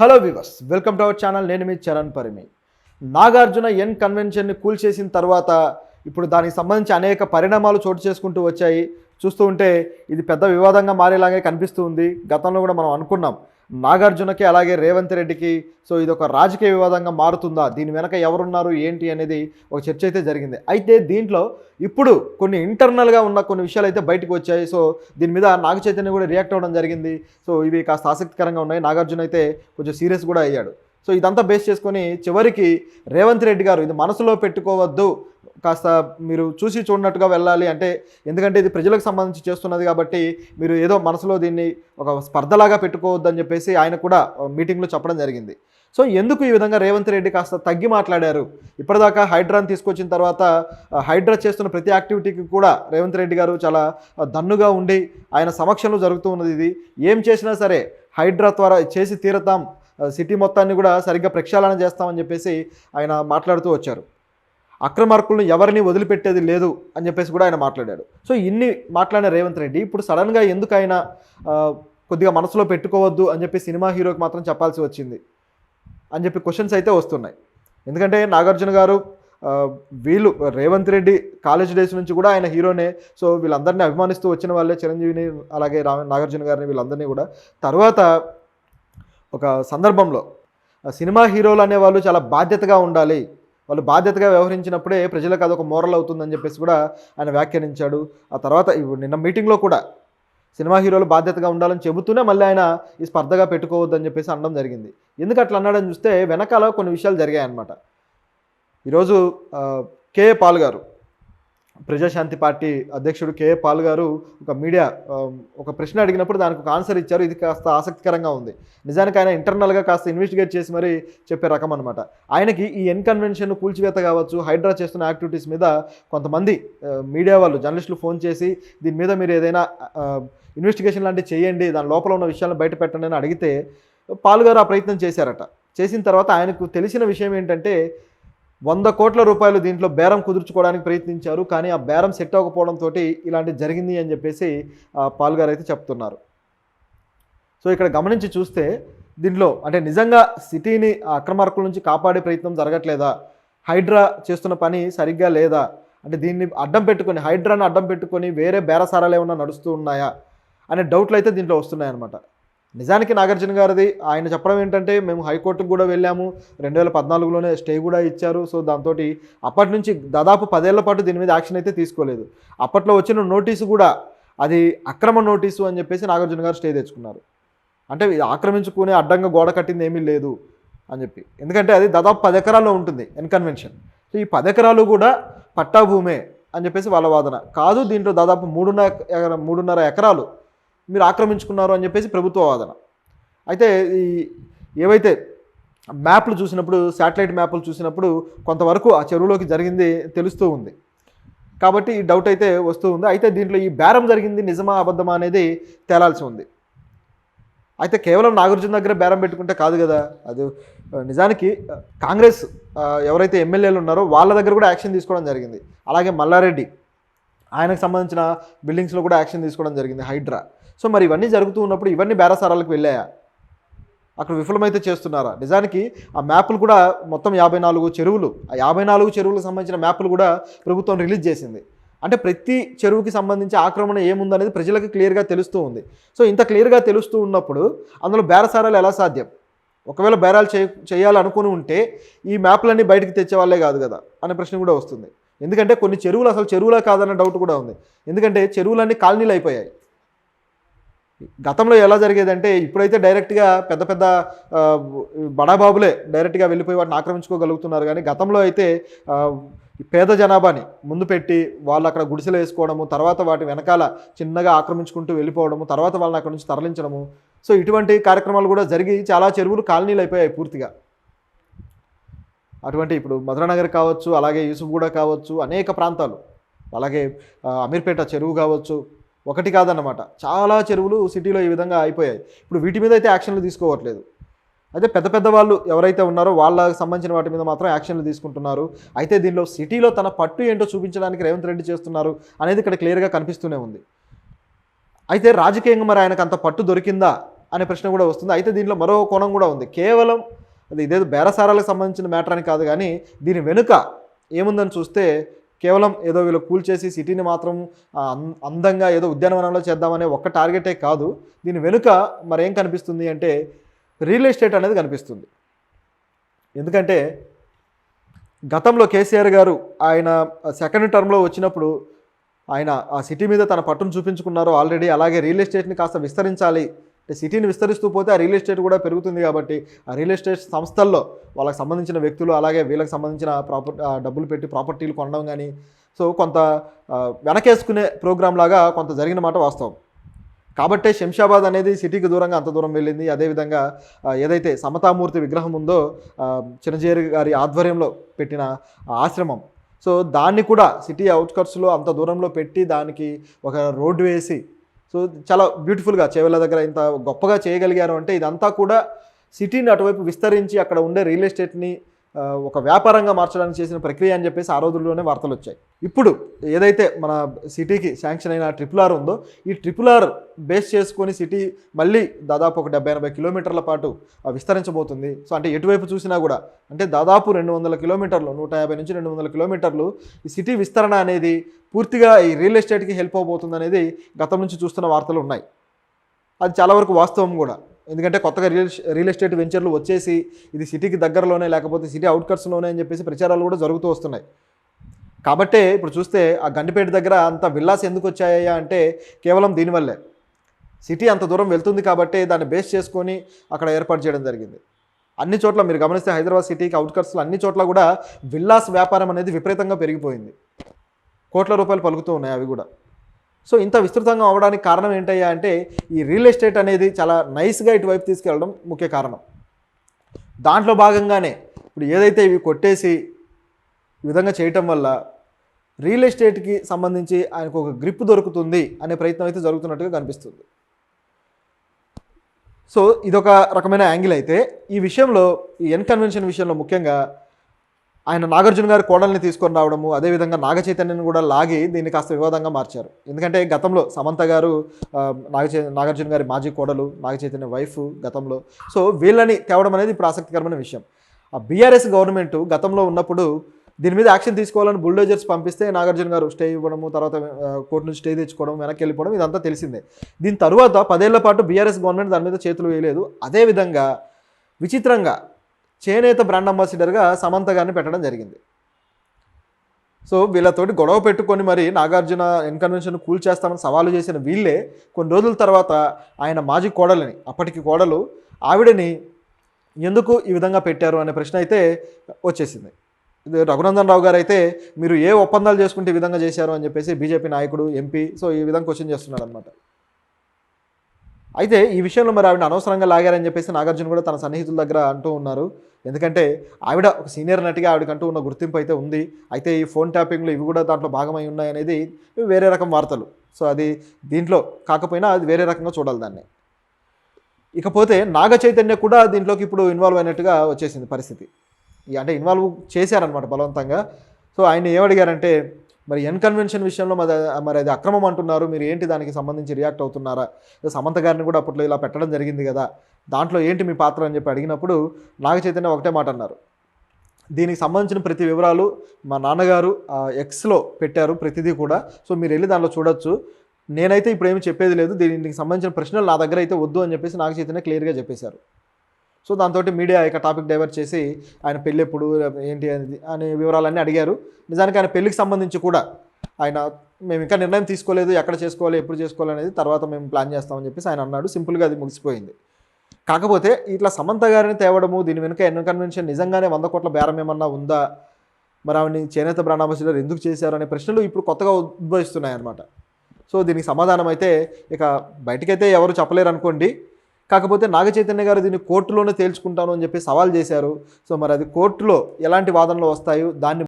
Hello viewers, welcome to our channel. నేను మీ చరణ్ పరిమి. నాగార్జున ఎన్ కన్వెన్షన్ని కూల్చేసిన తర్వాత ఇప్పుడు దానికి సంబంధించి అనేక పరిణామాలు చోటు చేసుకుంటూ వచ్చాయి. చూస్తూ ఉంటే ఇది పెద్ద వివాదంగా మారేలాగే కనిపిస్తూ ఉంది. గతంలో కూడా మనం అనుకున్నాం నాగార్జునకి అలాగే రేవంత్ రెడ్డికి ఇది ఒక రాజకీయ వివాదంగా మారుతుందా, దీని వెనక ఎవరున్నారు ఏంటి అనేది ఒక చర్చ అయితే జరిగింది. అయితే దీంట్లో ఇప్పుడు కొన్ని ఇంటర్నల్గా ఉన్న కొన్ని విషయాలు అయితే బయటకు వచ్చాయి. దీని మీద నాగ చైతన్య కూడా రియాక్ట్ అవ్వడం జరిగింది. ఇవి కాస్త ఆసక్తికరంగా ఉన్నాయి. నాగార్జున అయితే కొంచెం సీరియస్ కూడా అయ్యాడు. ఇదంతా బేస్ చేసుకొని చివరికి రేవంత్ రెడ్డి గారు ఇది మనసులో పెట్టుకోవద్దు, కాస్త మీరు చూసి చూడనట్టుగా వెళ్ళాలి, అంటే ఎందుకంటే ఇది ప్రజలకు సంబంధించి చేస్తున్నది కాబట్టి మీరు ఏదో మనసులో దీన్ని ఒక స్పర్ధలాగా పెట్టుకోవద్దని చెప్పేసి ఆయన కూడా మీటింగ్లో చెప్పడం జరిగింది. ఎందుకు ఈ విధంగా రేవంత్ రెడ్డి కాస్త తగ్గి మాట్లాడారు? ఇప్పటిదాకా హైడ్రాని తీసుకొచ్చిన తర్వాత హైడ్రా చేస్తున్న ప్రతి యాక్టివిటీకి కూడా రేవంత్ రెడ్డి గారు చాలా దన్నుగా ఉండి ఆయన సమక్షంలో జరుగుతూ ఉన్నది. ఇది ఏం చేసినా సరే హైడ్రా ద్వారా చేసి తీరతాం, సిటీ మొత్తాన్ని కూడా సరిగ్గా ప్రక్షాళన చేస్తామని చెప్పేసి ఆయన మాట్లాడుతూ వచ్చారు. అక్రమార్కులను ఎవరిని వదిలిపెట్టేది లేదు అని చెప్పేసి కూడా ఆయన మాట్లాడాడు. ఇన్ని మాట్లాడిన రేవంత్ రెడ్డి ఇప్పుడు సడన్గా ఎందుకు ఆయన కొద్దిగా మనసులో పెట్టుకోవద్దు అని చెప్పి సినిమా హీరోకి మాత్రం చెప్పాల్సి వచ్చింది అని చెప్పి క్వశ్చన్స్ అయితే వస్తున్నాయి. ఎందుకంటే నాగార్జున గారు వీళ్ళు రేవంత్ రెడ్డి కాలేజ్ డేస్ నుంచి కూడా ఆయన హీరోనే. వీళ్ళందరినీ అభిమానిస్తూ వచ్చిన వాళ్ళే, చిరంజీవిని అలాగే నాగార్జున గారిని వీళ్ళందరినీ కూడా. తర్వాత ఒక సందర్భంలో సినిమా హీరోలు అనేవాళ్ళు చాలా బాధ్యతగా ఉండాలి, వాళ్ళు బాధ్యతగా వ్యవహరించినప్పుడే ప్రజలకు అదొక మోరల్ అవుతుందని చెప్పేసి కూడా ఆయన వ్యాఖ్యానించాడు. ఆ తర్వాత నిన్న మీటింగ్లో కూడా సినిమా హీరోలు బాధ్యతగా ఉండాలని చెబుతూనే మళ్ళీ ఆయన ఈ స్పర్ధగా పెట్టుకోవద్దని చెప్పేసి అనడం జరిగింది. ఎందుకు అట్లా అన్నాడని చూస్తే వెనకాల కొన్ని విషయాలు జరిగాయన్నమాట. ఈరోజు కేఏ పాల్ గారు, ప్రజాశాంతి పార్టీ అధ్యక్షుడు కేఏ పాల్ గారు ఒక మీడియా ఒక ప్రశ్న అడిగినప్పుడు దానికి ఒక ఆన్సర్ ఇచ్చారు. ఇది కాస్త ఆసక్తికరంగా ఉంది. నిజానికి ఆయన ఇంటర్నల్గా కాస్త ఇన్వెస్టిగేట్ చేసి మరీ చెప్పే రకం అనమాట. ఆయనకి ఈ ఎన్ కన్వెన్షన్ కూల్చివేత కావచ్చు, హైడ్రా చేస్తున్న యాక్టివిటీస్ మీద కొంతమంది మీడియా వాళ్ళు, జర్నలిస్టులు ఫోన్ చేసి దీని మీద మీరు ఏదైనా ఇన్వెస్టిగేషన్ లాంటివి చేయండి, దాని లోపల ఉన్న విషయాలను బయట పెట్టండి అని అడిగితే పాల్ గారు ఆ ప్రయత్నం చేశారట. చేసిన తర్వాత ఆయనకు తెలిసిన విషయం ఏంటంటే 100 కోట్ల రూపాయలు దీంట్లో బేరం కుదుర్చుకోవడానికి ప్రయత్నించారు, కానీ ఆ బేరం సెట్ అవ్వకపోవడంతో ఇలాంటిది జరిగింది అని చెప్పేసి పాల్ గారు అయితే చెప్తున్నారు. ఇక్కడ గమనించి చూస్తే దీంట్లో అంటే నిజంగా సిటీని అక్రమార్కుల నుంచి కాపాడే ప్రయత్నం జరగట్లేదా, హైడ్రా చేస్తున్న పని సరిగ్గా లేదా, అంటే దీన్ని అడ్డం పెట్టుకొని హైడ్రాను అడ్డం పెట్టుకొని వేరే బేరసారాలు ఏమన్నా నడుస్తూ ఉన్నాయా అనే డౌట్లు అయితే దీంట్లో వస్తున్నాయన్నమాట. నిజానికి నాగార్జున గారిది ఆయన చెప్పడం ఏంటంటే మేము హైకోర్టుకు కూడా వెళ్ళాము, 2014లోనే స్టే కూడా ఇచ్చారు. దాంతో అప్పటి నుంచి దాదాపు 10 ఏళ్ల పాటు దీని మీద యాక్షన్ అయితే తీసుకోలేదు. అప్పట్లో వచ్చిన నోటీసు కూడా అది అక్రమ నోటీసు అని చెప్పేసి నాగార్జున గారు స్టే తెచ్చుకున్నారు. అంటే ఆక్రమించుకునే అడ్డంగా గోడ కట్టింది ఏమీ లేదు అని చెప్పి, ఎందుకంటే అది దాదాపు 10 ఎకరాల్లో ఉంటుంది ఎన్ కన్వెన్షన్. ఈ 10 ఎకరాలు కూడా పట్టా భూమే అని చెప్పేసి వాళ్ళ వాదన. కాదు, దీంట్లో దాదాపు 3.5 ఎకరాలు మీరు ఆక్రమించుకున్నారు అని చెప్పేసి ప్రభుత్వ వాదన. అయితే ఏవైతే మ్యాప్లు చూసినప్పుడు, శాటిలైట్ మ్యాప్లు చూసినప్పుడు కొంతవరకు ఆ చెరువులోకి జరిగింది తెలుస్తూ ఉంది. కాబట్టి ఈ డౌట్ అయితే వస్తూ ఉంది. అయితే దీంట్లో ఈ బేరం జరిగింది నిజమా అబద్ధమా అనేది తేలాల్సి ఉంది. అయితే కేవలం నాగార్జున దగ్గర బేరం పెట్టుకుంటే కాదు కదా, అది నిజానికి కాంగ్రెస్ ఎవరైతే ఎమ్మెల్యేలు ఉన్నారో వాళ్ళ దగ్గర కూడా యాక్షన్ తీసుకోవడం జరిగింది. అలాగే మల్లారెడ్డి ఆయనకు సంబంధించిన బిల్డింగ్స్లో కూడా యాక్షన్ తీసుకోవడం జరిగింది హైడ్రా. మరి ఇవన్నీ జరుగుతూ ఉన్నప్పుడు ఇవన్నీ బేరసారాలకు వెళ్ళాయా, అక్కడ విఫలమైతే చేస్తున్నారా? నిజానికి ఆ మ్యాప్లు కూడా మొత్తం 54 చెరువులు, ఆ 54 చెరువులకు సంబంధించిన మ్యాప్లు కూడా ప్రభుత్వం రిలీజ్ చేసింది. అంటే ప్రతి చెరువుకి సంబంధించి ఆక్రమణ ఏముందనేది ప్రజలకు క్లియర్గా తెలుస్తూ ఉంది. ఇంత క్లియర్గా తెలుస్తూ ఉన్నప్పుడు అందులో బేరసారాలు ఎలా సాధ్యం? ఒకవేళ బేరాలు చేయాలనుకుని ఉంటే ఈ మ్యాప్లన్నీ బయటకు తెచ్చేవాళ్ళే కాదు కదా అనే ప్రశ్న కూడా వస్తుంది. ఎందుకంటే కొన్ని చెరువులు అసలు చెరువులా కాదన్న డౌట్ కూడా ఉంది. ఎందుకంటే చెరువులన్నీ కాలనీలు అయిపోయాయి. గతంలో ఎలా జరిగేదంటే ఇప్పుడైతే డైరెక్ట్గా పెద్ద పెద్ద బడాబాబులే డైరెక్ట్గా వెళ్ళిపోయి వాటిని ఆక్రమించుకోగలుగుతున్నారు. కానీ గతంలో అయితే పేద జనాభాని ముందు పెట్టి వాళ్ళు అక్కడ గుడిసెలు వేసుకోవడము, తర్వాత వాటి వెనకాల చిన్నగా ఆక్రమించుకుంటూ వెళ్ళిపోవడము, తర్వాత వాళ్ళని అక్కడ నుంచి తరలించడము. ఇటువంటి కార్యక్రమాలు కూడా జరిగి చాలా చెరువులు కాలనీలు అయిపోయాయి పూర్తిగా. అటువంటి ఇప్పుడు మధురానగర్ కావచ్చు, అలాగే యూసుఫ్గూడ కావచ్చు, అనేక ప్రాంతాలు, అలాగే అమీర్పేట చెరువు కావచ్చు, ఒకటి కాదన్నమాట చాలా చెరువులు సిటీలో ఈ విధంగా అయిపోయాయి. ఇప్పుడు వీటి మీద అయితే యాక్షన్లు తీసుకోవట్లేదు. అయితే పెద్ద పెద్ద వాళ్ళు ఎవరైతే ఉన్నారో వాళ్ళకి సంబంధించిన వాటి మీద మాత్రం యాక్షన్లు తీసుకుంటున్నారు. అయితే దీనిలో సిటీలో తన పట్టు ఏంటో చూపించడానికి రేవంత్ రెడ్డి చేస్తున్నారు అనేది ఇక్కడ క్లియర్గా కనిపిస్తూనే ఉంది. అయితే రాజకీయంగా మరి ఆయనకు అంత పట్టు దొరికిందా అనే ప్రశ్న కూడా వస్తుంది. అయితే దీంట్లో మరో కోణం కూడా ఉంది. కేవలం అది ఇదేదో బేరసారాలకు సంబంధించిన మ్యాటర్ అని కాదు, కానీ దీని వెనుక ఏముందని చూస్తే కేవలం ఏదో వీళ్ళు కూల్చేసి సిటీని మాత్రం అందంగా ఏదో ఉద్యానవనంలో చేద్దామనే ఒక్క టార్గెటే కాదు. దీని వెనుక మరేం కనిపిస్తుంది అంటే రియల్ ఎస్టేట్ అనేది కనిపిస్తుంది. ఎందుకంటే గతంలో కేసీఆర్ గారు ఆయన సెకండ్ టర్మ్లో వచ్చినప్పుడు ఆయన ఆ సిటీ మీద తన పట్టును చూపించుకున్నారు ఆల్రెడీ. అలాగే రియల్ ఎస్టేట్ని కాస్త విస్తరించాలి, అంటే సిటీని విస్తరిస్తూ పోతే ఆ రియల్ ఎస్టేట్ కూడా పెరుగుతుంది కాబట్టి ఆ రియల్ ఎస్టేట్ సంస్థల్లో వాళ్ళకి సంబంధించిన వ్యక్తులు అలాగే వీళ్ళకి సంబంధించిన డబ్బులు పెట్టి ప్రాపర్టీలు కొనడం కానీ సో కొంత వెనకేసుకునే ప్రోగ్రామ్ లాగా కొంత జరిగిన మాట వాస్తవం. కాబట్టే శంషాబాద్ అనేది సిటీకి దూరంగా అంత దూరం వెళ్ళింది. అదేవిధంగా ఏదైతే సమతామూర్తి విగ్రహం ఉందో చిరంజీవి గారి ఆధ్వర్యంలో పెట్టిన ఆశ్రమం, సో దాన్ని కూడా సిటీ అవుట్స్కట్స్లో అంత దూరంలో పెట్టి దానికి ఒక రోడ్డు వేసి సో చాలా బ్యూటిఫుల్గా చేవెళ్ళ దగ్గర ఇంత గొప్పగా చేయగలిగారు. అంటే ఇదంతా కూడా సిటీని అటువైపు విస్తరించి అక్కడ ఉండే రియల్ ఎస్టేట్ని ఒక వ్యాపారంగా మార్చడానికి చేసిన ప్రక్రియ అని చెప్పేసి ఆ రోజుల్లోనే వార్తలు వచ్చాయి. ఇప్పుడు ఏదైతే మన సిటీకి శాంక్షన్ అయిన RRR ఉందో ఈ RRR బేస్ చేసుకొని సిటీ మళ్ళీ దాదాపు ఒక 70-80 కిలోమీటర్ల పాటు విస్తరించబోతుంది. సో అంటే ఎటువైపు చూసినా కూడా అంటే దాదాపు 200 కిలోమీటర్లు 150 నుంచి 200 కిలోమీటర్లు ఈ సిటీ విస్తరణ అనేది పూర్తిగా ఈ రియల్ ఎస్టేట్కి హెల్ప్ అవబోతుంది అనేది గతం నుంచి చూస్తున్న వార్తలు ఉన్నాయి. అది చాలా వరకు వాస్తవం కూడా. ఎందుకంటే కొత్తగా రియల్ ఎస్టేట్ వెంచర్లు వచ్చేసి ఇది సిటీకి దగ్గరలోనే లేకపోతే సిటీ అవుట్కట్స్లోనే అని చెప్పేసి ప్రచారాలు కూడా జరుగుతూ వస్తున్నాయి. కాబట్టే ఇప్పుడు చూస్తే ఆ గండిపేట దగ్గర అంత విల్లాస్ ఎందుకు వచ్చాయా అంటే కేవలం దీనివల్లే. సిటీ అంత దూరం వెళ్తుంది కాబట్టి దాన్ని బేస్ చేసుకొని అక్కడ ఏర్పాటు చేయడం జరిగింది. అన్ని చోట్ల మీరు గమనిస్తే హైదరాబాద్ సిటీకి అవుట్కట్స్లో అన్ని చోట్ల కూడా విల్లాస్ వ్యాపారం అనేది విపరీతంగా పెరిగిపోయింది. కోట్ల రూపాయలు పలుకుతూ ఉన్నాయి అవి కూడా. సో ఇంత విస్తృతంగా అవ్వడానికి కారణం ఏంటయ్యా అంటే ఈ రియల్ ఎస్టేట్ అనేది చాలా నైస్గా ఇటువైపు తీసుకెళ్ళడం ముఖ్య కారణం. దాంట్లో భాగంగానే ఇప్పుడు ఏదైతే ఇవి కొట్టేసి ఈ విధంగా చేయటం వల్ల రియల్ ఎస్టేట్కి సంబంధించి ఆయనకు ఒక గ్రిప్ దొరుకుతుంది అనే ప్రయత్నం అయితే జరుగుతున్నట్టుగా కనిపిస్తుంది. సో ఇదొక రకమైన యాంగిల్ అయితే ఈ విషయంలో ఈ కన్వెన్షన్ విషయంలో ముఖ్యంగా ఆయన నాగార్జున గారి కోడల్ని తీసుకొని రావడము, అదేవిధంగా నాగ చైతన్యని కూడా లాగి దీన్ని కాస్త వివాదంగా మార్చారు. ఎందుకంటే గతంలో సమంత గారు నాగార్జున గారి మాజీ కోడలు, నాగ చైతన్య వైఫ్ గతంలో. సో వీళ్ళని తేవడం అనేది ఇప్పుడు ఆసక్తికరమైన విషయం. ఆ బీఆర్ఎస్ గవర్నమెంట్ గతంలో ఉన్నప్పుడు దీని మీద యాక్షన్ తీసుకోవాలని బుల్డోజర్స్ పంపిస్తే నాగార్జున గారు స్టే ఇవ్వడము, తర్వాత కోర్టు నుంచి స్టే తెచ్చుకోవడం, వెనక్కి వెళ్ళిపోవడం ఇదంతా తెలిసిందే. దీని తర్వాత 10 ఏళ్ల పాటు బీఆర్ఎస్ గవర్నమెంట్ దాని మీద చేతులు వేయలేదు. అదేవిధంగా విచిత్రంగా చేనేత బ్రాండ్ అంబాసిడర్గా సమంత గారిని పెట్టడం జరిగింది. సో వీళ్ళతోటి గొడవ పెట్టుకొని మరి నాగార్జున కన్వెన్షన్ కూల్చేస్తామని సవాలు చేసిన వీళ్ళే కొన్ని రోజుల తర్వాత ఆయన మాజీ కోడలని, అప్పటికి కోడలు ఆవిడని ఎందుకు ఈ విధంగా పెట్టారు అనే ప్రశ్న అయితే వచ్చేసింది. ఇది రఘునందన్ రావు గారు అయితే మీరు ఏ ఒప్పందాలు చేసుకుంటే ఈ విధంగా చేశారు అని చెప్పేసి బీజేపీ నాయకుడు ఎంపీ సో ఈ విధంగా క్వశ్చన్ చేస్తున్నాడు అనమాట. అయితే ఈ విషయంలో మరి ఆవిడ అనవసరంగా లాగారని చెప్పేసి నాగార్జున కూడా తన సన్నిహితుల దగ్గర అంటూ ఉన్నారు. ఎందుకంటే ఆవిడ ఒక సీనియర్ నటిగా ఆవిడకంటూ ఉన్న గుర్తింపు అయితే ఉంది. అయితే ఈ ఫోన్ ట్యాపింగ్లు ఇవి కూడా దాంట్లో భాగమై ఉన్నాయనేది వేరే రకం వార్తలు. సో అది దీంట్లో కాకపోయినా అది వేరే రకంగా చూడాలి దాన్ని. ఇకపోతే నాగ చైతన్య కూడా దీంట్లోకి ఇప్పుడు ఇన్వాల్వ్ అయినట్టుగా వచ్చేసింది పరిస్థితి. అంటే ఇన్వాల్వ్ చేశారనమాట బలవంతంగా. సో ఆయన ఏమడిగారంటే మరి కన్వెన్షన్ విషయంలో మరి అది అక్రమం అంటున్నారు, మీరు ఏంటి దానికి సంబంధించి రియాక్ట్ అవుతున్నారా? సమంత గారిని కూడా అప్పట్లో ఇలా పెట్టడం జరిగింది కదా, దాంట్లో ఏంటి మీ పాత్ర అని చెప్పి అడిగినప్పుడు నాగ చైతన్య ఒకటే మాట అన్నారు, దీనికి సంబంధించిన ప్రతి వివరాలు మా నాన్నగారు ఎక్స్లో పెట్టారు ప్రతిదీ కూడా, సో మీరు వెళ్ళి దాంట్లో చూడొచ్చు, నేనైతే ఇప్పుడు ఏమి చెప్పేది లేదు, దీనికి సంబంధించిన ప్రశ్నలు నా దగ్గర అయితే వద్దు అని చెప్పేసి నాగ చైతన్య క్లియర్గా చెప్పేశారు. సో దాంతో మీడియా ఇక టాపిక్ డైవర్ట్ చేసి ఆయన పెళ్ళి ఎప్పుడు ఏంటి అనే వివరాలన్నీ అడిగారు. నిజానికి ఆయన పెళ్ళికి సంబంధించి కూడా ఆయన మేము ఇంకా నిర్ణయం తీసుకోలేదు, ఎక్కడ చేసుకోవాలి ఎప్పుడు చేసుకోవాలి అనేది తర్వాత మేము ప్లాన్ చేస్తామని చెప్పేసి ఆయన అన్నాడు. సింపుల్గా అది ముగిసిపోయింది. కాకపోతే ఇట్లా సమంత గారిని తేవడము, దీని వెనుక కన్వెన్షన్ నిజంగానే 100 కోట్ల బేరం ఏమన్నా ఉందా, మరి ఆవిడని చేనేత బ్రాండ్ అంబాసిడర్ ఎందుకు చేశారు అనే ప్రశ్నలు ఇప్పుడు కొత్తగా ఉద్భవిస్తున్నాయి అన్నమాట. సో దీనికి సమాధానం అయితే ఇక బయటకైతే ఎవరు చెప్పలేరు అనుకోండి. కాకపోతే నాగ చైతన్య గారు దీన్ని కోర్టులోనే తేల్చుకుంటాను అని చెప్పి సవాల్ చేశారు. సో మరి అది కోర్టులో ఎలాంటి వాదనలు వస్తాయో దాన్ని